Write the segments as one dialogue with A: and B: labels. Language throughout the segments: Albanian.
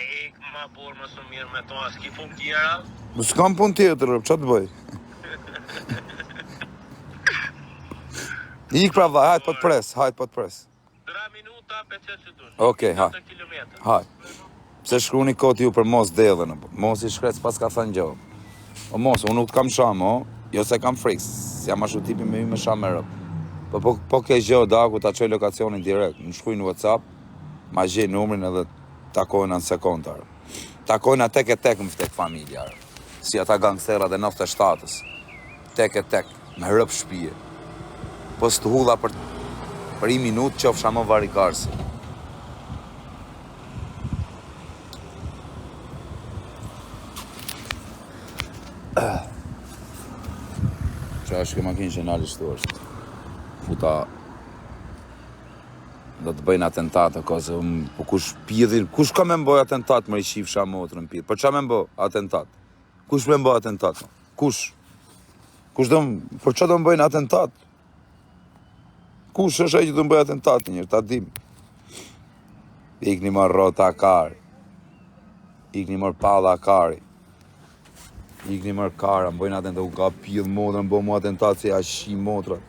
A: ik ma burë më së mirë me to, s'ki pun tjera?
B: S'kam pun tjetër, qa të bëj? Ik pra vaj, hajt po të pres,
A: 3 minuta, 5 që dush.
B: Okej, hajt. Hajt. Pse shkruni koti ju për mos dellën, mos i shkret pas ka thënë gjë. O mos, unë nuk kam sham, jo se kam friks, jam ashtu tipi me me sham me rëp. Po ke gjë daku ta çoj lokacionin direkt, më shkruaj në WhatsApp, ma gjej numrin edhe takojna në sekondar. Takojna tek e tek më tek familja. Si ata gangsterat e 97-s. Tek e tek, me rëp shtëpie. Po s'të hulla për 1 minutë qofsha më varikarsi. Qa është ke makinë që nalë shtu është. Futa do të bëjnë atentate, kose, po kush pjedhin, kush ka me mboj atentat më i shifsha motrën pjedh, për qa me mboj atentat? Kush me mboj atentat? Kush? Për qa do më bëjnë atentat? Kush është ai që do më bëjnë atentat njërë, ta dim. Ikni marë rota kari, ikni marë palla kari, ikni marë kara, më bëjnë atentat, u ka pjedh motrën, më bëjnë mu atentat se ja shi motrën.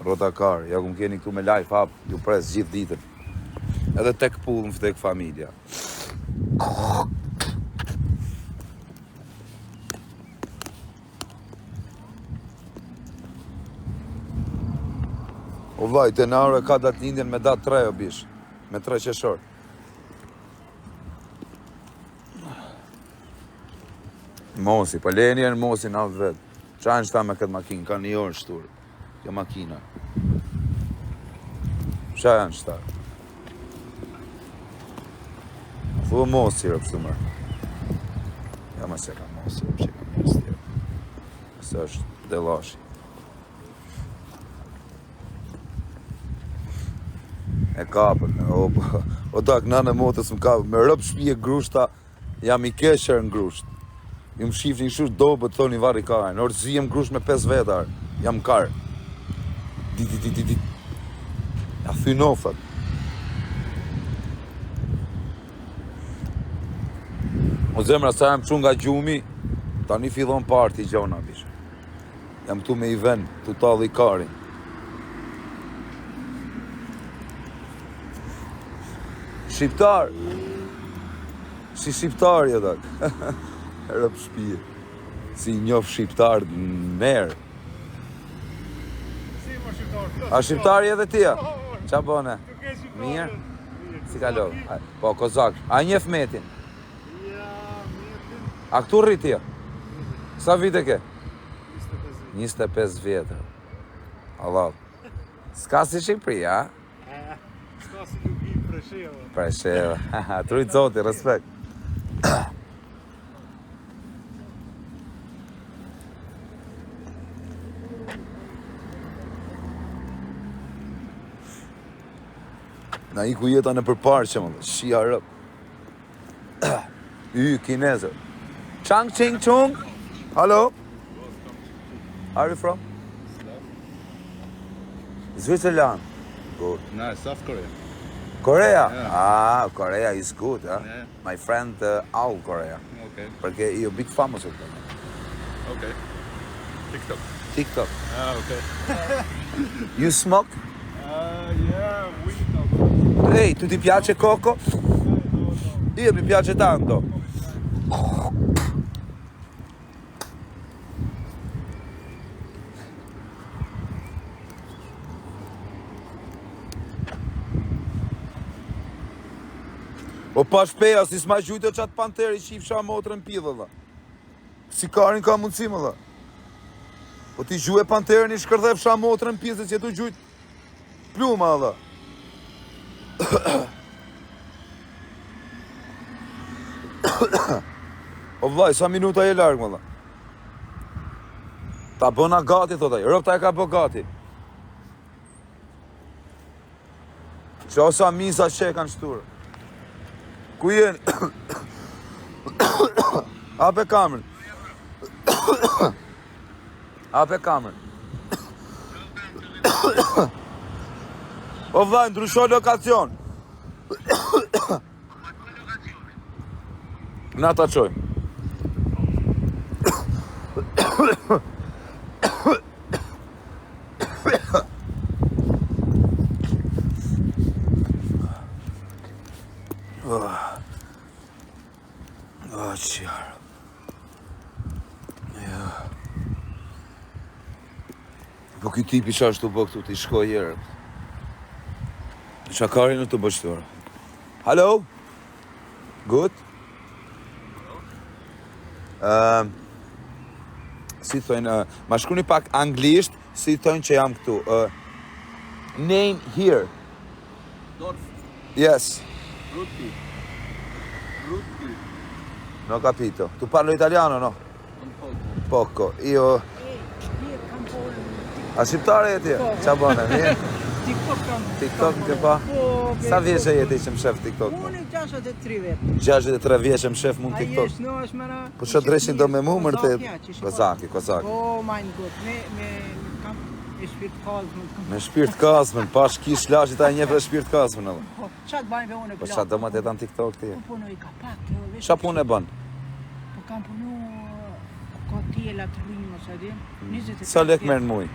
B: Rota kar, ja kum keni këtu me live hap, ju pres gjithë ditën. Edhe tek pull më tek familja. O vaj, të naure ka datë lindjen me datë 3 o bish, me 3 qeshor. Mosi, po lenjen mosi na vetë. Qa në shta me këtë makinë, ka 1 orë shturë. Kjo makina. Qa janë shtarë? Thuë mosi rëpë shtu mërë. Ja ma se ka mosi rëpë që ka mosi tjerë. Se është delashi. E kapën, o tak nane motës më kapën. Me rëpë shpije grushta, jam i keshër në grusht. Ju më shifni shush dobë të thoni vari kajnë. Orë zijem grusht me 5 vetar. Jam karë. Ja thynofat. O zemra, sa jam qun nga gjumi, tani fillon parti gjona, bish. Jam tu me i ven, tu talli karin. Shqiptar. Si shqiptar jetak. Rëp shpije. Si njof shqiptar merë. A shqiptari edhe tia? Qa bone? Mirë? Si kalo? Po, kozak. A njef metin? A këtu rri tia? Sa vite ke? 25 vjetër. Allah. Ska si Shqipëri, a?
C: Ska si Lugi, Presheva.
B: Presheva. Trujt zoti, respekt. Na i ku jeta në përparë që më dhe, shia rëp. Kinezër. Chang Ching Chung? Hello? Are you from? Switzerland. Good.
D: No, South Korea.
B: Korea?
D: Yeah.
B: Ah, Korea is good, huh?
D: Yeah.
B: My friend, all Korea.
D: Okay.
B: Perché io big famous of them.
D: Okay. TikTok.
B: TikTok.
D: Ah, okay.
B: You smoke?
C: Yeah, we know.
B: Ehi, tu ti piace Coco? Io mi piace tanto. O pa shpeja, si s'ma gjujtë qatë panteri që i fsha motrën pidhë, dhe. Si karin ka mundësi, më dhe. Po ti gjuje panterin i shkërdhe fsha motrën pidhë, që tu gjujtë pluma, dhe. O vlaj, sa minuta e largë, më dhe. Ta bëna gati, thotaj, rëpta e ka bë gati. Qa sa misa që e kanë shturë. Ku jeni? Ape kamërën. Ape kamërën. O vllai, ndryshoj lokacion. Na ta çoj. Qarë. Ja. Po ky tipi qa ashtu bë këtu, t'i shkoj herë. Qa kari në të bështore. Hello? Good? Si thojnë, ma shkruni pak anglisht, si thojnë që jam këtu. Name here.
D: Dorf.
B: Yes.
D: Rutti.
B: Non ho capito. Tu parlo italiano, no?
D: Un poco.
B: Poco. Io... A shqiptare jeti? Qa bëne, mirë? TikTok ke pa? Sa vjeqe jeti që më shef TikTok?
E: Unë 63 vetë.
B: 63 vjeqe më shef mund
E: A
B: TikTok.
E: jesh në është mëra...
B: Po që dreshin do me mu mërte? Kozaki.
E: Oh my god, me shpirt kazmën.
B: Me shpirt kasmën, pash kish lashi ta njefë dhe shpirt kasmën edhe.
E: Po, qatë bajnë unë e
B: Po
E: plakë?
B: qa do më të jetan TikTok ti?
E: Po punoj ka pak, vesh.
B: Qa punë e bën?
E: Po kam punu... Ka tjela të rrimë, sa di? 24
B: Sa lek merë në muj?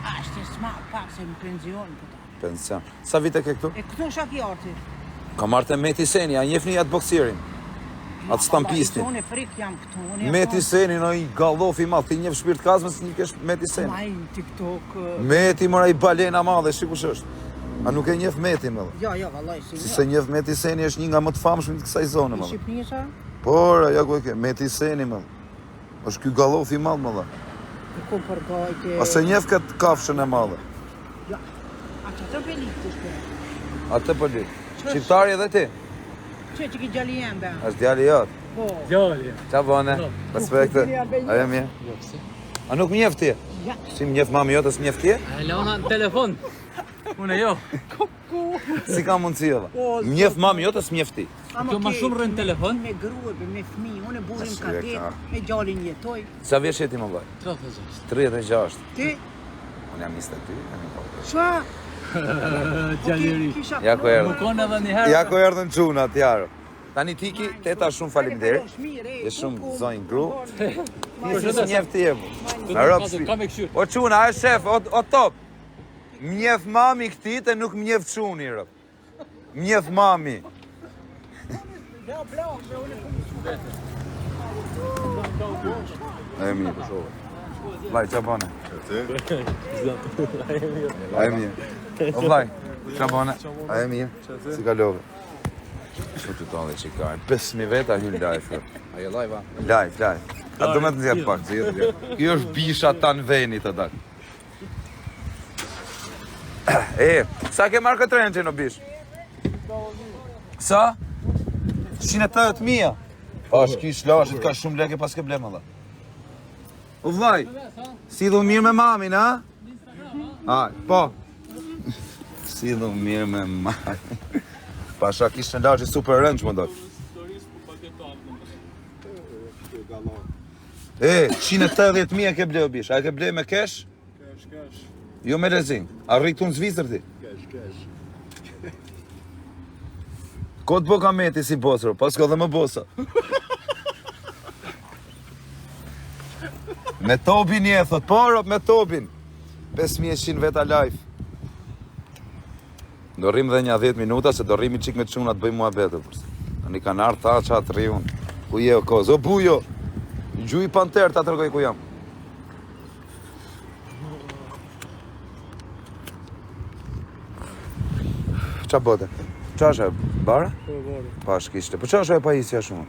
E: Ashtë e s'ma pak se më penzion këta.
B: Pension. Sa vite ke këtu?
E: E këtu shak i arti.
B: Ka marrë të Meti Seni, a njefni atë boksirin? Atë stampistin.
E: Unë e frik jam këtu.
B: Meti Seni, no i gallofi madh, ti njef shpirt kasmës, një kesh Meti Seni.
E: Majnë TikTok...
B: Meti mëra i balena madhe, shikush është. A nuk e njef Meti më dhe?
E: Ja, vallaj, si
B: Si se njef Meti Seni është një nga më të famshëm të kësaj zone më dhe.
E: Shqipni sa?
B: Por, ja ku e ke, Meti Seni më dhe. është ky gallofi madh më dhe.
E: Ku për gajtë...
B: A se njef këtë kafshën e madhe?
E: Ja, a që të pelit të shpe?
B: Atë po li. Shqiptari edhe ti?
E: Që ki gjalli jem, be?
B: Është djali jotë.
E: Po.
B: Qa bone? Respekte. Ajo mje? A nuk mjef ti?
E: Ja.
B: Si mjef mami jote, s'mjef ti?
F: Lona në telefon. Unë jo.
B: Si ka mundësi edhe? Mjef mami jote, s'mjef ti?
F: Kjo ma shumë rënë telefon.
E: Me grue, me fmi, unë e burin
B: Ashtu
E: ka
B: e
E: det,
B: ka.
E: me gjallin jetoj.
B: Sa vjeç jeti më vaj?
F: 36.
B: 36.
E: Ti?
B: Unë jam 22, jam i po.
E: Qa?
F: Gjallëri.
B: Ja ku erdhën.
F: Mukon edhe një herë.
B: Ja ku erdhën çunat, jarë. Tani tiki, teta shumë faleminderit. Je shumë zonjë gru. Ti si njef ti e mu. Me rob shpi.
F: Kam e këshyr.
B: O çuna, a shef, o top. Mjef mami këti të nuk mjef çuni, rëp. Mjef mami. E mirë. Vaj, qa bane? A e mirë. O vaj, qa bane? A e mirë? Si ka love? Që të tonë dhe që ka e 5.000 veta hynë live.
D: A je live, a?
B: Live. A do me të nxjerë pak, zjetë. Kjo është bisha ta në veni të dak. Sa ke marrë këtë renë që në bish? Sa? 180.000. Pa, shkish lashit, ka shumë leke pas ke blema dhe. U vllaj, si dhu mirë me mamin, a? Po. Si dhu mirë me mamin. Pasha kishtë në lashit super rënç, më dojtë. 180.000 e ke ble o bish, a e ke ble me kesh?
C: Kesh.
B: Jo me lezing, a rritu në Zvicër ti?
C: Kesh.
B: Kotë bo ka meti si bosro, pas ka dhe më bosa. Me Tobin je, thot, po, me Tobin. 5.100 veta live. Do rrim dhe një 10 minuta, se do rrimi qik me quna të bëjmë mua betë. Në një kanë arë ta qatë rriun. Ku je o kozë, o bujo. Gjuj panter ta tërgoj ku jam. Qa bote? Qa është e bara?
C: Po, bari.
B: Pa shkishte. Po qa është e pajisja shumë?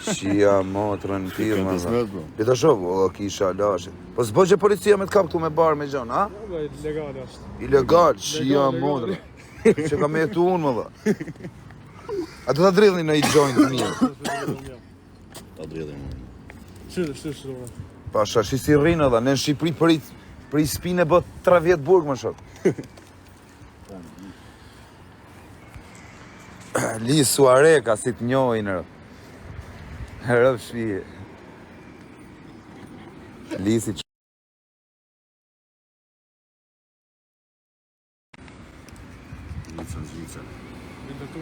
B: Shia, motrën, pilë, më dhe. Lita shoh, o, kisha, lashit. Po s'bo që policia me t'kap këtu me barë me gjonë, a?
C: Po, ilegal është.
B: Ilegal, shia, motrën. Që ka me jetu unë, më dhe. A do t'a dridhni në i gjojnë të mirë?
D: Ta dridhim.
C: Shtë.
B: Pasha, shi si rrinë edhe, në Shqipëri për i spinë e bët 3 vjetë burg, më shok. Li Suareka, si të njojnë, rëp shpije. Li si që... Zvicën.
C: Vinë